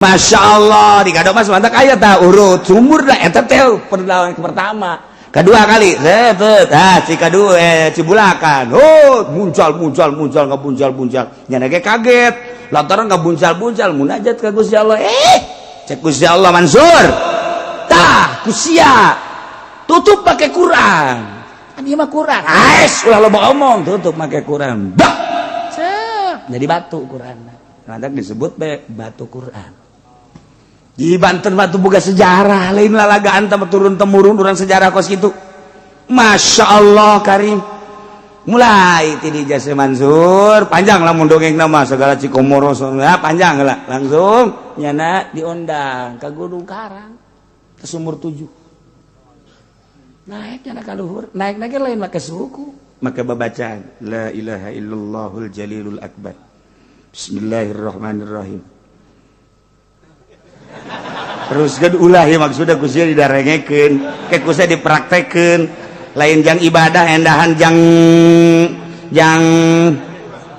Masya Allah di kado mas mantap aya tak urut sumur dah eta teh pertama kedua kali si kedua cibulakan muncul nyana ge kaget lantaran buncal munajat ka Gusti Allah cek Gusti Allah Mansur tah kusia tutup pakai Quran ieu mah Quran ulah loba omong tutup pakai Quran jadi batu Quran nanti disebut batu Quran. Di Banten batu boga sejarah lain lalagaan tambah turun temurun orang sejarah kos gitu. Masya Allah Karim mulai tadi Jase Mansur panjang lah mundongeng nama segala Cikomoro panjang lah langsung nyana diundang ke Gunung Karang ke Sumur 7 naik nyana ka luhur naik lain make suku make babacaan la ilaha illallahul jalilul akbar bismillahirrahmanirrahim terus kan ulah ya maksudnya kusnya didarengekeun kayak kusnya dipraktekeun lain jang ibadah endahan jang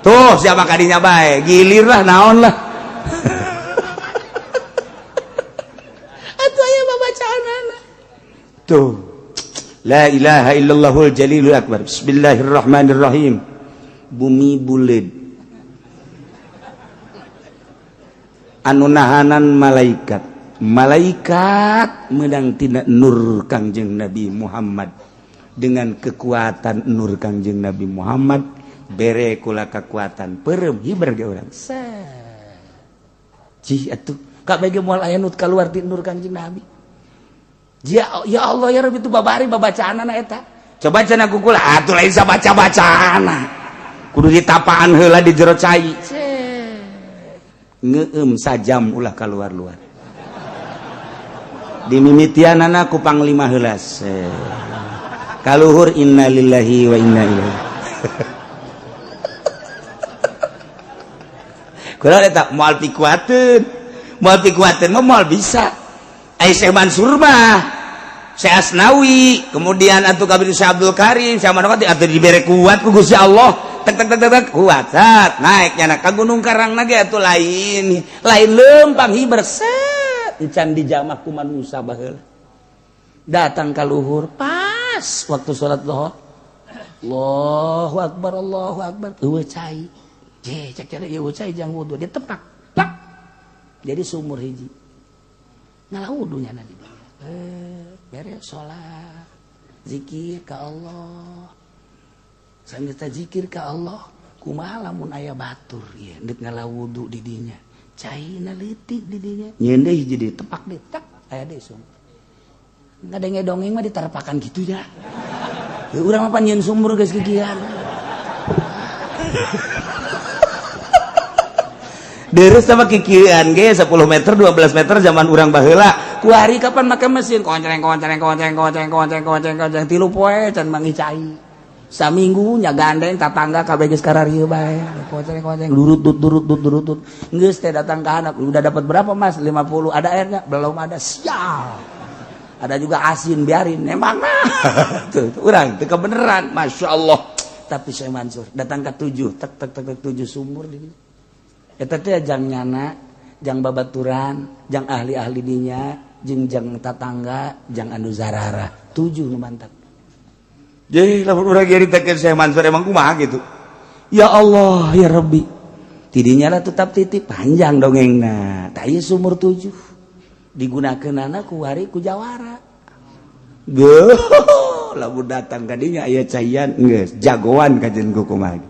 tuh siapa kadinya bae gilir lah naon lah atuh aya babacaanana tuh la ilaha illallahul jalilul akbar bismillahirrahmanirrahim bumi buleud anu nahanan malaikat menang tina nur Kangjeng Nabi Muhammad dengan kekuatan nur Kangjeng Nabi Muhammad bere kula kekuatan perem hiber ge urang cih atuh ka bege moal aya nu kaluar ti nur Kangjeng Nabi ya Allah ya Rabbi itu babari babacaanana eta coba cenah kukula atuh lain sabaca-bacaana kudu ditapaan heula di jero cai ngeueum sajam ulah kaluar-luar di mimitianana ku panglima heulas kaluhur innalillahi wa inna ilaihi kula eta moal pikuateun mah moal bisa ai Syekh Mansur mah Syekh Asnawi kemudian atuh kabeh Syekh Abdul Karim Syekh Manokati atuh dibere kuat ku Gusti Allah tek kuat sat naik nyana ka Gunung Karang na ge atuh lain lempang hiber encan dijamak ku manusia baheula datang ka luhur pas waktu salat zuhur Allahu akbar eueuh cai cek cara eueuh cai jang wudu dia tepak plak jadi sumur hiji ngalah wudu nya di beres salat zikir ka Allah sambil zikir ka Allah kumaha lamun aya batur ieu deuk ngalah wudu di dinya caina leutik di dinya nyeun deui hiji deui tepak deui tak aya deui sumur ngadenge dongeng mah ditarepakan kitu nya urang mah pan nyeun sumur geus kikian deres sama kikian ge 10 meter 12 meter zaman urang baheula ku hari kapan make mesin konceng tilu poe can mangi cai saminggu nya gandeng tatangga kabeh geus kararieu bae konceng durut geus teh datang ke anak udah dapat berapa Mas 50 ada airnya belum ada sial ada juga asin biarin emang tuh urang teu kebeneran Masya Allah tapi Syekh Mansur datang ke 7 tek 7 sumur di dieu eta teh jang nyana jang babaturan jang ahli-ahli dinya jeung jang tatangga jang anu zarara 7 nu mantap. Jadi lamun urang nyaritakeun Syekh Mansur emang kumaha gitu. Ya Allah ya Rabbi. Tidinya lah tetap titip panjang dongengna. Tah ieu sumur 7 digunakeunana ku wari ku jawara. Lamun datang ka dinya aya caian geus jagoan kajen ku kumaha.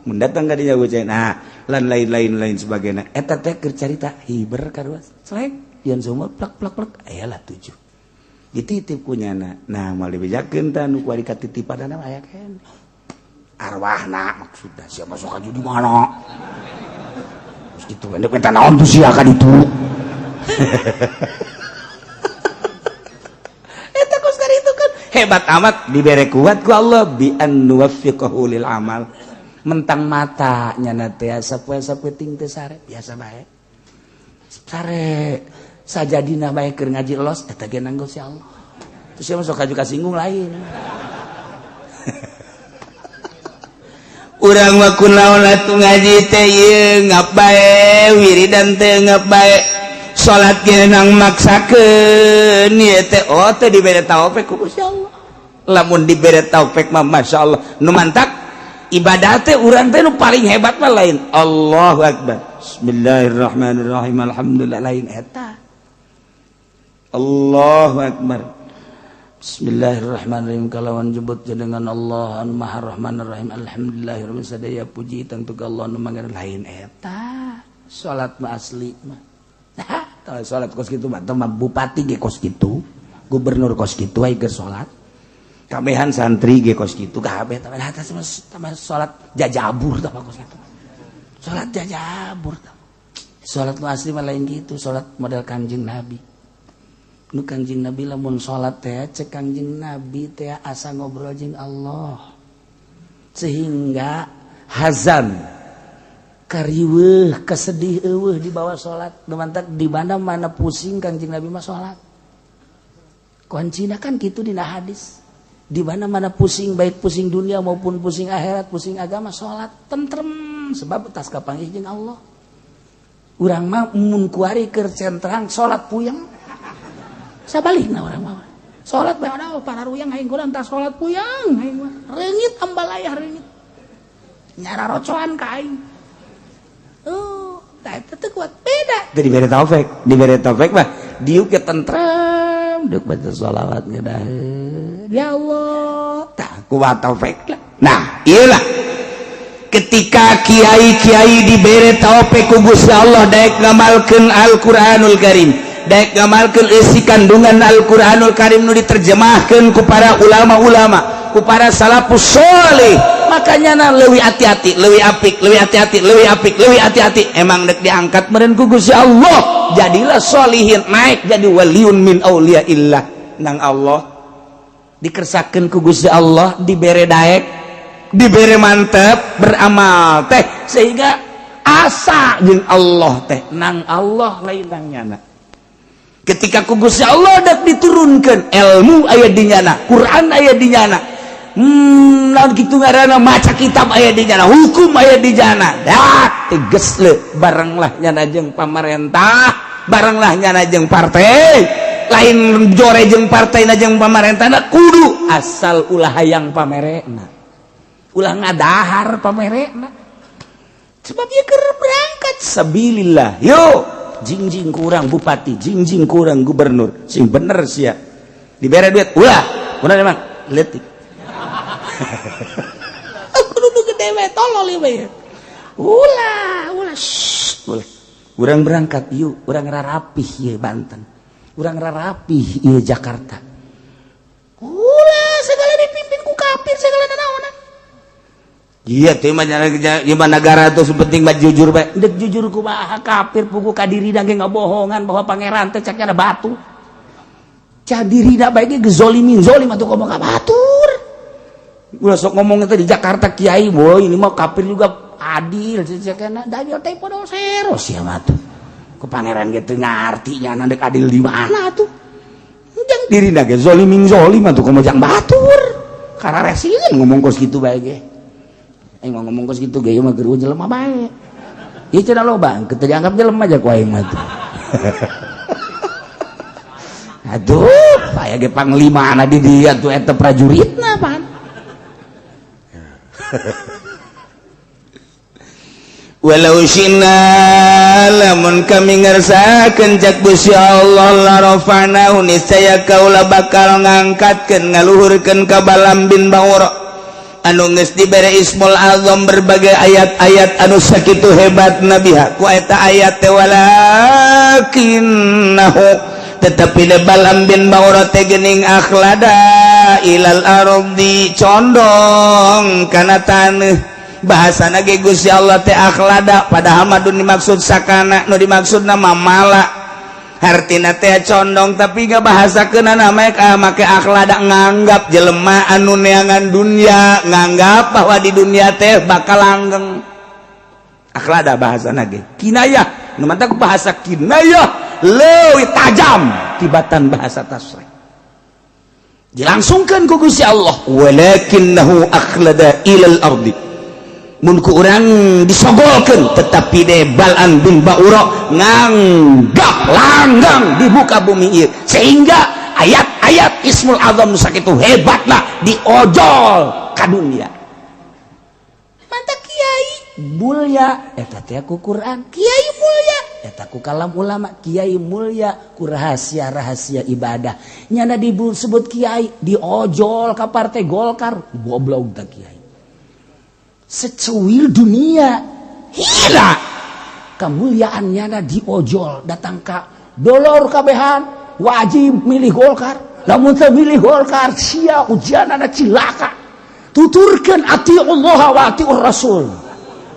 Mun datang ka dinya caian nah lan lain sebagainya. Eta teh keur carita hiber karuas. Selek yen sumur plak aya lah 7. Dititip kunyana nah moal dibejakeun tah nu kuari katitipanana aya keneh arwahna maksudna sia masuk ka di mana terus kitu endek eta naon tuh sia ka ditu eta kos kari itu kan hebat amat dibere kuat ku Allah bi an nuwaffiqahu lil amal mentang mata nyana teh sapoe-sapoe ting teh sare biasa bae sare sajadina bae keur ngaji los eta ge nanggo si Allah. Terus sia masuk ka singgung lain. Urang mah kunaon atuh ngaji teh ieu ngap bae wiridan teh ngap bae salat nang maksakeun ieu teh teh dibere taufik ku Gusti Allah. Lamun dibere taufik mah masyaallah nu mantak ibadah teh urang teh nu paling hebat mah lain Allahu akbar bismillahirrahmanirrahim alhamdulillah lain eta Allahu akbar bismillahirrahmanirrahim kalawan jebut dengan Allah anu maha rahmanir rahim alhamdulillahirabbil sadaya puji tentu ka Allah nu mangga lain eta salat mah asli mah tah salat kos kitu mah bupati ge kos kitu gubernur kos kitu aya keur salat kabehan santri ge kos kitu kabeh tah salat jajabur tah kos kitu salat jajabur tah salat nu asli mah lain kitu salat model Kangjeng Nabi nu Kangjeng Nabi lamun salat teh cek Kangjeng Nabi teh asa ngobrol jeung Allah sehingga hazan kariweuh kesedih eueuh di bawah salat nu mantak di mana pusing Kangjeng Nabi mah salat kuncina kan kitu dina hadis di mana pusing baik pusing dunia maupun pusing akhirat pusing agama salat tentrem sebab tas kapanggih jeung Allah urang mah mun kuari keur centrang salat puyeng sabalikna urang mah salat bae ada pararuyang aing kurang tah salat puyeng aing mah reungit ambalayah reungit nyara rocoan ka aing tah eta teh kuat beda teh dibere taufik mah dieu ke tentrem deuk baca shalawat ngeudaheun ya Allah tah kuat taufik lah nah iyalah ketika kiai-kiai dibere taufik ku Gusti Allah daek ngamalkeun Al-Qur'anul Karim daek ngamalkeun isi kandungan Al-Qur'anul Karim nu diterjemahkeun ku para ulama-ulama ku para salafus sholih makanya leuwih hati-hati leuwih apik leuwih hati-hati leuwih apik leuwih hati-hati emang dek diangkat meureun ku Gusti Allah jadilah sholihin naik jadi waliun min auliyaillah nang Allah dikersakeun ku Gusti Allah dibere daek dibere mantep beramal teh sehingga asa jeung Allah teh nang Allah lain nang nyana ketika ku Gusti Allah dak diturunkeun ilmu aya di nyana Quran aya di nyana naon kitu ngaranna maca kitab aya di nyana hukum aya di nyana dak teges le baranglah nyana jeung pamarentah baranglah nyana jeung partai lain jore jeung partaina jeung pamarentahna kudu asal ulah hayang pamerena ulah ngadahar pamerena sebab ieu keur berangkat sabilillah yo jingjing kurang bupati jingjing kurang gubernur sing bener sia dibere duit ulah kunaon emang leutik kudu gede we tolol ieu we ulah urang berangkat ieu urang rarapih ieu Banten urang rarapih ieu Jakarta ulah segala dipimpin ku kafir segala nanaonan iya teh mah negara tuh penting mah jujur bae dek jujur kumaha kafir pugu ka dirina ge ngabohongan bahwa pangeran teh caknya ada batu ca dirina bae ge gezolimin zolim atuh ngomong ka batur ulah sok ngomong teh di Jakarta kiai boy ini mah kafir juga adil cakna da ieu teh podo seros sia mah tuh ku pangeran ge teu ngarti nya dek adil di mana tuh jang dirina ge zolimin zolim atuh ngomong jang batur kararesieun ngomong kos kitu bae ge aing ngomong kos kitu ge ieu mah keur jelema bae ieu cenah loba teu dianggap jelema aja ku aing mah tuh aduh aya ge panglima ana di dieu tuh eta prajuritna pan walau syina lamun kami ngersakeun cak Gusti Allah la rafa'nahu niscaya kaula bakal ngangkatkeun ngaluhurkeun ka Balaam bin Ba'ura anu geus dibere ismul azam berbagai ayat-ayat anu sakitu hebat nabiha ku eta ayat teh walakinnahu tetapi Balaam bin Ba'ura teh geuning akhlada ilal ardi condong kana taneuh bahasana ge Gusti Allah teh akhlada padahal mah dimaksud sakana nu dimaksudna mamala hartina teh condong tapi gak bahasakeunana make akhlada nganggap jelema anu neangan dunia nganggap bahwa di dunia teh bakal langgeng akhlada bahasana ge kinayah nu mantap bahasa kinayah leuwih tajam tibatan bahasa tasrih dilangsungkeun ku Gusti Allah walakinnahu akhlada ilal ardi mun ku urang disogolkeun tetapi de Bal'am bin Ba'ura nganggap langgang di muka bumi ieu sehingga ayat-ayat Ismul Azam sakitu hebatna diojol ka dunia. Mantap kiai mulia eta teh ku Quran, kiai mulia eta ku kalam ulama, kiai mulia ku rahasia-rahasia ibadah. Nyana disebut kiai diojol ka partai Golkar, goblok tah kiai. Secuil dunia hila kemuliaan nyana diojol datang ka dolor kabehan wajib milih Golkar. Namun teu milih Golkar sia ujianana cilaka. Tuturkeun atiullah wa atiur rasul.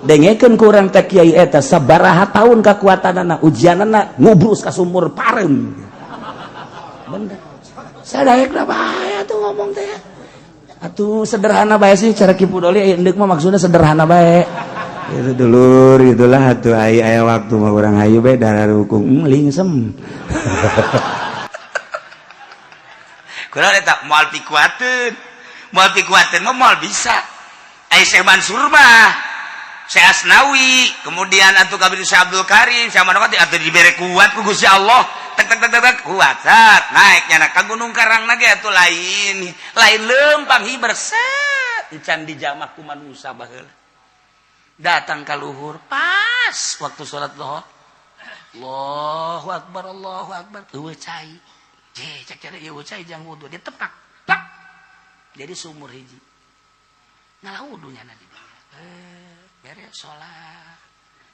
Dengekeun ku urang teh kiai eta sabaraha taun kakuatanana ujianana ngubrus ka sumur parem. Bener. Sadaekna bae atuh ngomong teh. Atuh sederhana bae sih cara Kipu Doli endek mah maksudna sederhana bae. Itu dulur gitulah atuh aya waktu mah urang hayu bae darah hukum lingsem. Kurang eta moal pikuateun. Moal pikuateun mah moal bisa. Ai Syekh Mansur mah Syekh Asnawi, kemudian atuh kabeh Syekh Abdul Karim, Syekh Manawati atuh dibere kuat ku Gusti Allah. Tek kuat sat naik nyana ka Gunung Karangna ge atuh lain lempang hiber set can dijamah ku manusia baheula. Datang ka luhur pas waktu salat zuhur. Allahu akbar. Eueuh cai. Cek cara ieu cai jang wudu ditepak. Plak. Jadi sumur hiji. Ngalah wudu nyana di dieu. Beres salat.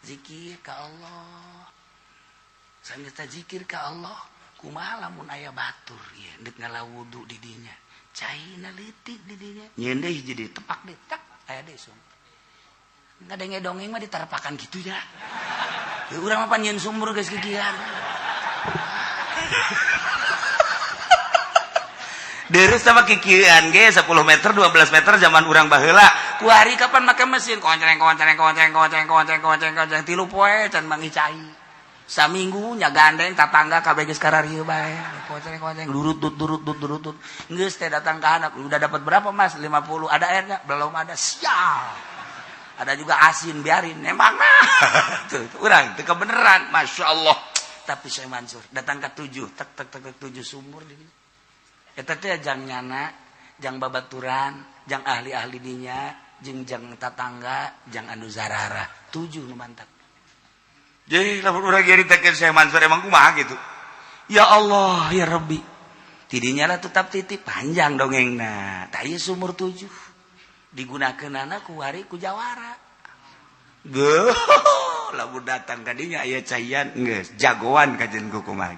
Zikir ka Allah. Sambil zikir ka Allah, kumaha lamun aya batur ya, dek ngalah wudu di dinya. Caina leutik di dinya. Nyeun deui hiji ditepak deui, tak aya deui sumur. Ngadenge-dongeng mah ditarepakan kitu ya. Ya urang mah pan nyeun sumur geus kikian. Deres sama kikian ge 10 meter 12 meter zaman urang baheula. Ku hari kapan make mesin konceng tilu poe can mangi cai. Saminggu nya gandeng tatangga kabeh geus kararieu bae. Konceng durut. Geus teh datang ka anak, udah dapat berapa Mas? 50. Ada airnya? Belum ada. Sial. Ada juga asin, biarin emang nah. Tuh urang teu kebeneran, masyaallah. Tapi Syekh Mansur datang ka 7, tek 7 sumur di dieu. Eta teh jang nyana, jang babaturan, jang ahli-ahli dinya, jeung jang tatangga, jang anu zarara. 7 nu mantap. Jadi lamun urang nyaritakeun Syekh Mansur emang kumaha gitu. Ya Allah, ya Rabbi. Tidinya lah tetap titip panjang dongengna. Tah ieu sumur 7. Digunakeunana ku wari ku jawara. Geuh, lamun datang ka dinya aya caian geus jagoan kajen ku kumaha.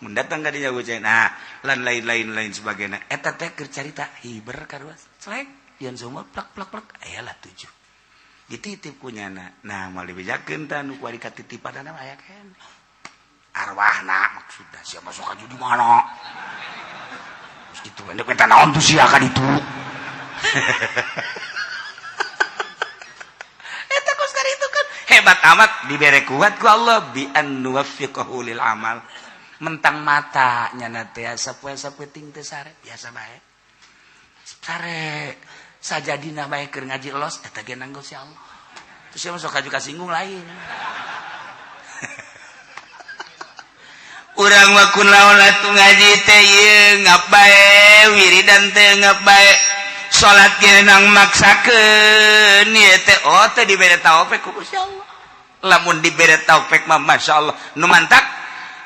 Mun datang ka dinya ku caian. Nah, lan lain-lain sebagainya. Eta teh keur carita hiber kadua. Slek, ieun sumur plak aya lah 7. Dititip ku nyana. Nah, moal dibejakeun tah nu kuari katitipanana aya keneh. Arwahna maksudna sia masuk aju di mana? Terus kitu endek eta naon tuh sia ka ditu. Eta kos karitu kan hebat amat dibere kuat ku Allah bi an nuwaffiqahu lil amal. Mentang mata nyana teh sapoe-sapoe ting teh sare biasa bae. Sare sajadina bae keur ngaji elos eta ge nanggo si Allah. Terus sia masuk aju kasinggung lain. Urang mah kun laon atuh ngaji teh ieu ngap bae wiridan teh ngap bae salat ge nang maksakeun ieu teh oh teh dibere taufik ku Gusti Allah. Lamun dibere taufik mah masyaallah nu mantap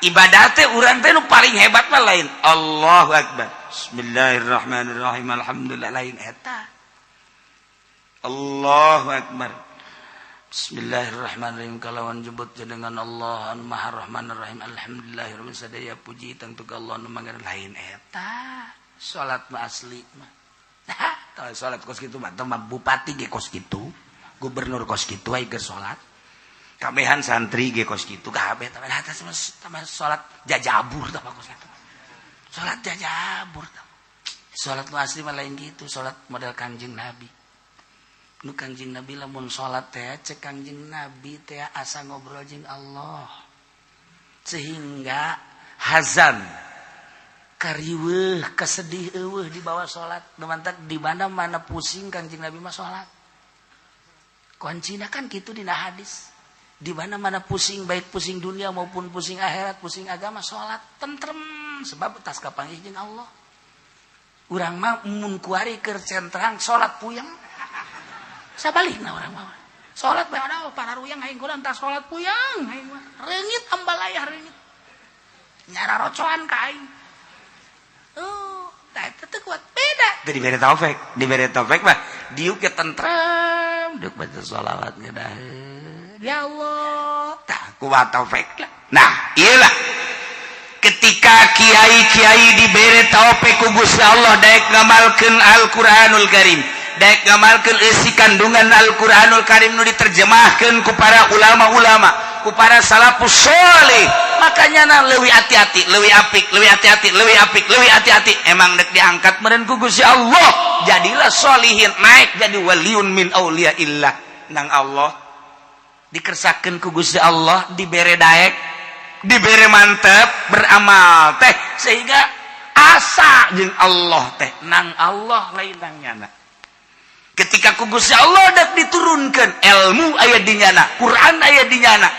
ibadah teh urang teh nu paling hebat mah lain Allahu akbar. Bismillahirrahmanirrahim alhamdulillah lain eta. Allahu akbar. Bismillahirrahmanirrahim kalawan jebut dengan Allah anu Maha Rahmanir Rahim alhamdulillahirabbil sadaya puji tangtu ka Allah anu mangga lain eta salat mah asli mah. Tah salat kos kitu mah mah bupati ge kos kitu, gubernur kos kitu aya keur salat. Kabehan santri ge kos kitu kabeh tah sama salat jajabur tah kos kitu. Salat jajabur tah. Salat nu asli mah lain gitu, salat model Kangjeng Nabi. Nu Kangjeng Nabi lamun salat teh cek Kangjeng Nabi teh asa ngobrol jeung Allah. Sehingga hazan kariweuh kasedih eueuh di bawah salat. Nu mantap di mana-mana pusing Kangjeng Nabi mah salat. Kuncina kan gitu dina hadis. Di mana-mana pusing, baik pusing dunia maupun pusing akhirat, pusing agama, salat tentrem sebab tas kapanggih jeung Allah. Urang mah mun kuari keur centrang salat puyeng. Sabalikna urang mah. Salat bae ada panaruyang aing kudu tah salat puyeng aing mah. Reungit ambalayah reungit. Nyara rocoan ka aing. Tah eta teh kuat beda. Teu dibere taufik mah diuk ge tentrem, deuk baca shalawat ngeudaheun. Ya Allah, tah kuat taufik lah. Nah, iyalah ketika kiai-kiai dibere taufik ku Gusti Allah daek ngamalkeun Al-Qur'anul Karim, daek ngamalkeun isi kandungan Al-Qur'anul Karim nu diterjemahkeun ku para ulama-ulama, ku para salafus sholih, makanya na leuwih hati-hati, leuwih apik, leuwih hati-hati, leuwih apik, leuwih hati-hati. Emang dek diangkat meureun ku Gusti Allah, jadilah sholihin, naik jadi waliun min auliyaillah. Nang Allah dikersakeun ku Gusti Allah, dibere daek, dibere mantep, beramal teh sehingga asa jeung Allah teh nang Allah lain nang nyana. Ketika ku Gusti Allah dak diturunkeun ilmu aya di nyana, Quran aya di nyana.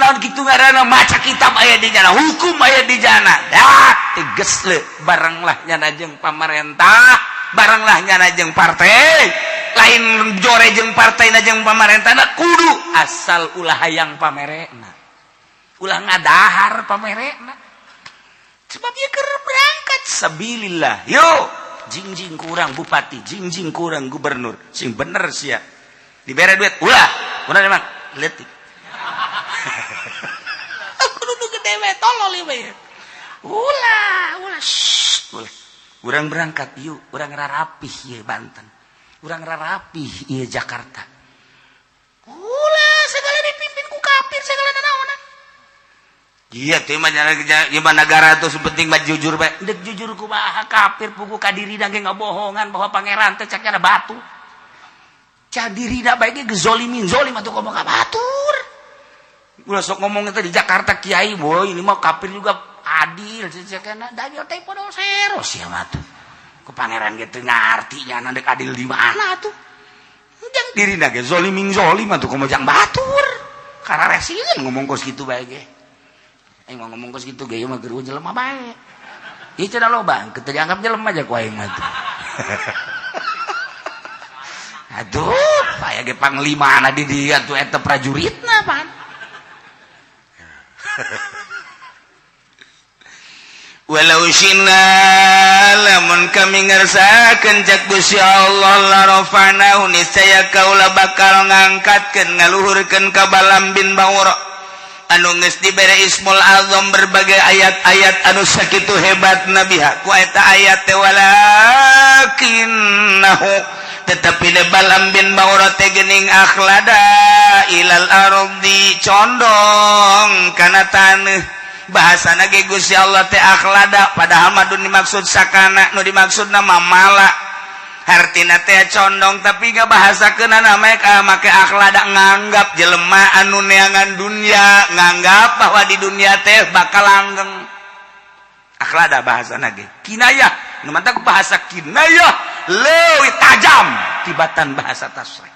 Naon kitu ngaranna maca kitab aya di nyana, hukum aya di nyana. Dah teges le barang lah nyana jeung pamarentah, barang lah nyana jeung partai. Lain jore jeung partaina jeung pamarentahna kudu asal ulah hayang pamerena. Ulah ngadahar pamerena. Sebab ieu keur berangkat sabilillah. Yo, jingjing kurang bupati, jingjing kurang gubernur. Sing bener sia. Dibere duit, ulah. Urang emang leutik. Aku dudu gede we tolol ieu we. Ulah. Urang berangkat yuk, urang rarapih ieu Banten. Urang rarapih ieu Jakarta. Ulah segala dipimpin ku kafir segala nanaonan. Iya teh mah negara tuh penting mah jujur bae. Dek jujur kumaha kafir pugu ka dirina ge ngabohongan bahwa pangeran teh cakna batu. Ca dirina bae ge zolimin zolim atuh ngomong ka batur. Ulah sok ngomong teh di Jakarta kiai boy ini mah kafir juga adil cakna da ieu teh podo sero sia mah tuh. Ku pangeran ge teu ngarti nya dek adil di mana tuh. Jang dirina ge zolimin zolim atuh kumaha jang batur. Kararesieun ngomong kos kitu bae ge. Aing mau ngomong kos gitu gaya mah geureuh jelema bae. Ieu cenah loba, teu dianggap jelema aja ku aing mah teh. Aduh, aya ge panglimana di dieu tuh eta prajuritna pan. Walau syinna lamun kami ngarsakeun cak Gusti Allah la rafa'nahu niscaya kaula bakal ngangkatkeun ngaluhurkeun ka Balam bin Ba'ura. Anu geus dibere Ismul Azam berbagai ayat-ayat anu sakitu hebat nabiha ku eta ayat teh walakinnahu tetapi le Balam bin Ba'ura teh geuning akhlada ilal ardi condong kana taneuh bahasana ge Gusti Allah teh akhlada padahal mah dimaksud sakana nu dimaksudna mamala hartina teh condong tapi gak bahasakeunana make akhlada nganggap jelema anu neangan dunia nganggap bahwa di dunia teh bakal langgeng. Akhlada bahasana ge kinayah nu mantap bahasa kinayah leuwih tajam tibatan bahasa tasrih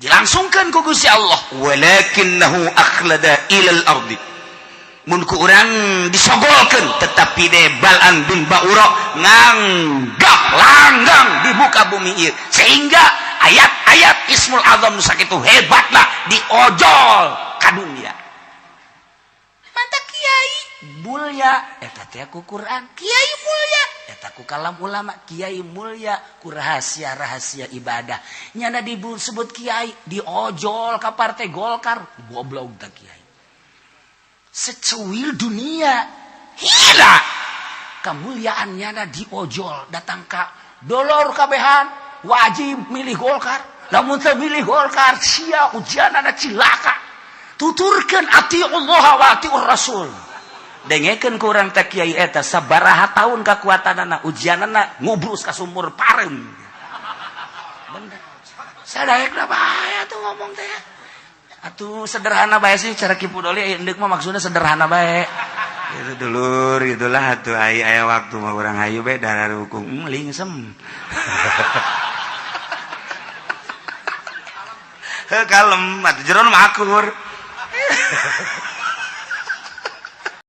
dilangsungkeun ku Gusti Allah walakinnahu akhlada ilal ardi mun ku urang disogolkeun tetapi de Balam bin Ba'ura nganggap langgang di muka bumi ieu sehingga ayat-ayat Ismul Azam sakitu hebatlah diojol ka dunia. Manta kiai mulia eta teh ku Quran, kiai mulia eta ku kalam ulama, kiai mulia ku rahasia-rahasia ibadah. Nyana disebut kiai diojol ka partai Golkar, goblok tah kiai. Secuil dunia hila kemuliaannya na diojol datang ka dolor kabehan wajib milih Golkar namun teu milih Golkar sia ujianana cilaka tuturkeun ati Allah wa atiur Rasul dengekeun ku urang teh kiai eta sabaraha taun kakuatanana ujianana ngubrus ka sumur parem bener sadaekna bae atuh ngomong teh. Atuh sederhana bae sih cara kipu doli endek mah maksudnya sederhana bae. Itu dulur itulah atuh aya waktu mah urang hayu bae darar hukum lingsem. kalem atuh jero mah akur